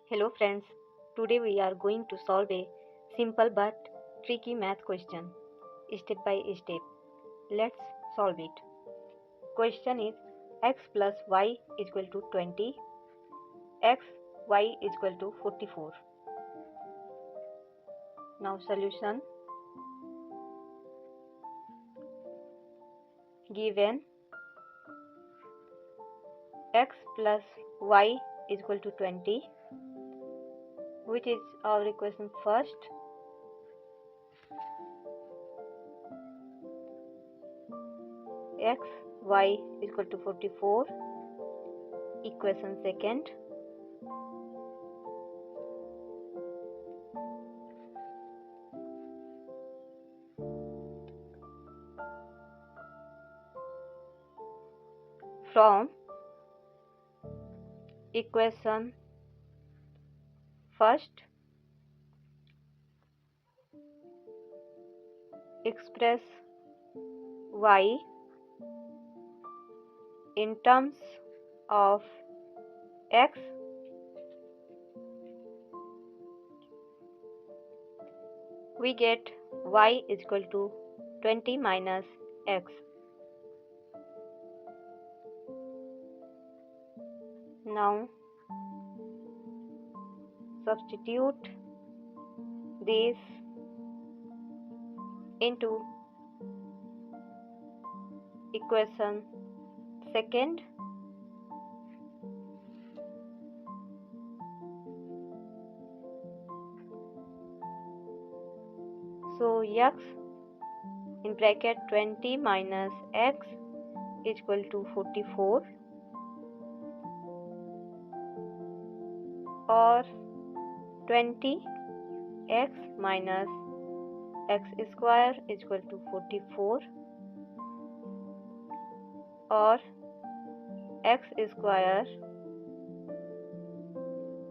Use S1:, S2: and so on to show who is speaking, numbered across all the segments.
S1: Hello friends, today we are going to solve a simple but tricky math question, step by step. Let's solve it. Question is x plus y is equal to 20, x, y is equal to 44. Now solution. Given x plus y is equal to 20, which is our equation first. X, y is equal to 44, equation second. From equation first, express y in terms of x, we get y is equal to 20 minus x. Now substitute this into equation second. So x in bracket 20 minus x is equal to 44, or 20 x minus x square is equal to 44, or x square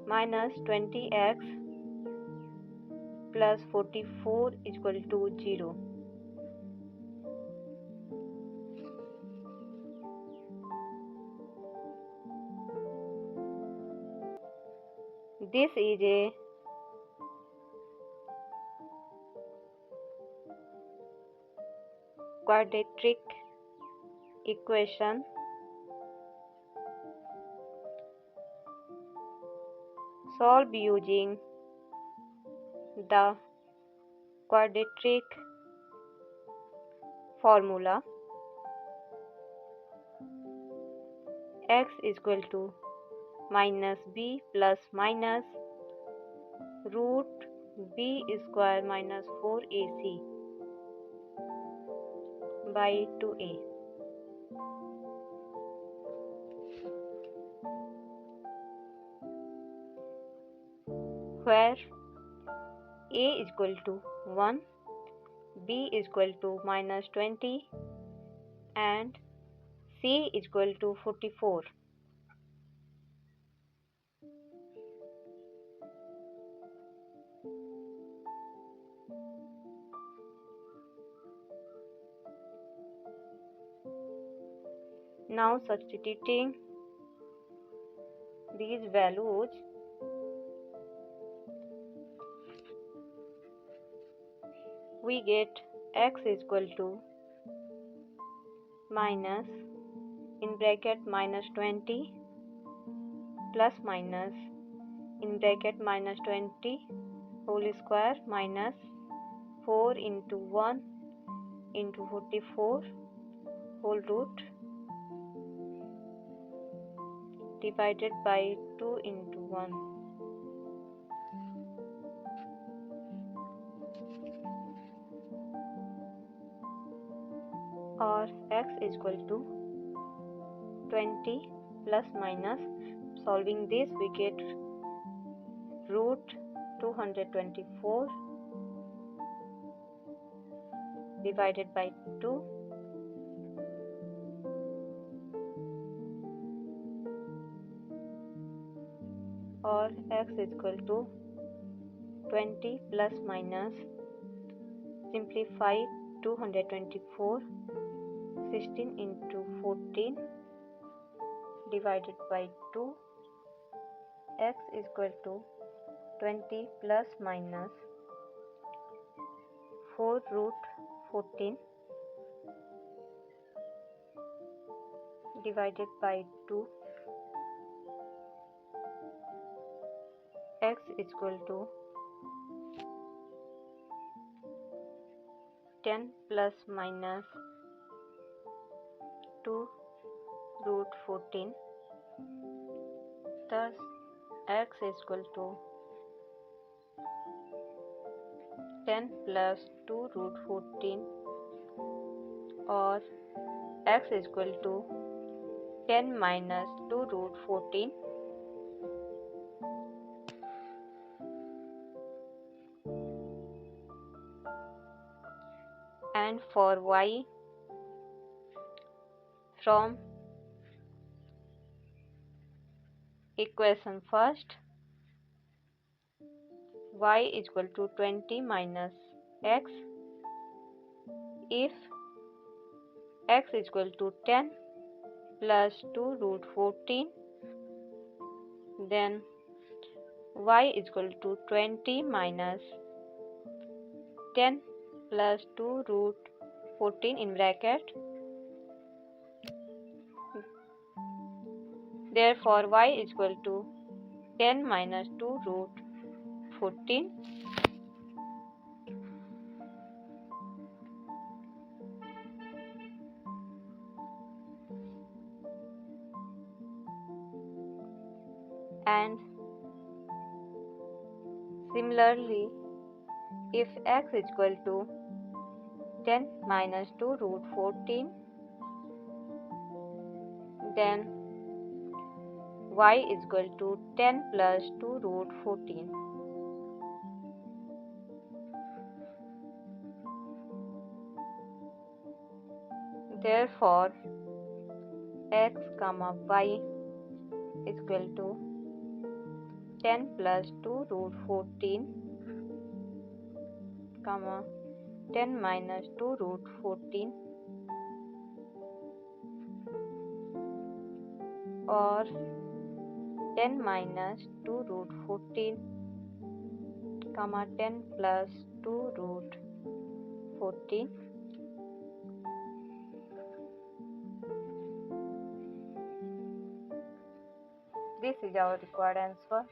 S1: minus 20x plus 44 is equal to 0. This is a quadratic equation. Solve using the quadratic formula. X is equal to minus b plus minus root b square minus 4ac by 2a, where a is equal to 1, b is equal to minus 20 and c is equal to 44. Now substituting these values, we get x is equal to minus in bracket minus 20 plus minus in bracket minus 20 whole square minus 4 into 1 into 44 whole root divided by 2 into 1. Or x is equal to 20 plus minus, solving this we get root 224 divided by 2, or x is equal to 20 plus minus, simplify 224, 16 into 14 divided by 2 x is equal to 20 plus minus 4 root 14 divided by 2. X is equal to 10 plus minus 2 root 14. Thus, x is equal to 10 plus 2 root 14, or x is equal to 10 minus 2 root 14. And for y, from equation first, y is equal to 20 minus x. If x is equal to 10 plus 2 root 14, then y is equal to 20 minus 10 plus 2 root 14 in bracket. Therefore, y is equal to 10 minus 2 root 14. And similarly, if x is equal to 10 minus 2 root 14, then y is equal to 10 plus 2 root 14. Therefore, x comma y is equal to 10 plus 2 root 14 comma 10 minus 2 root 14, or 10 minus 2 root 14 comma 10 plus 2 root 14. This is our required answer.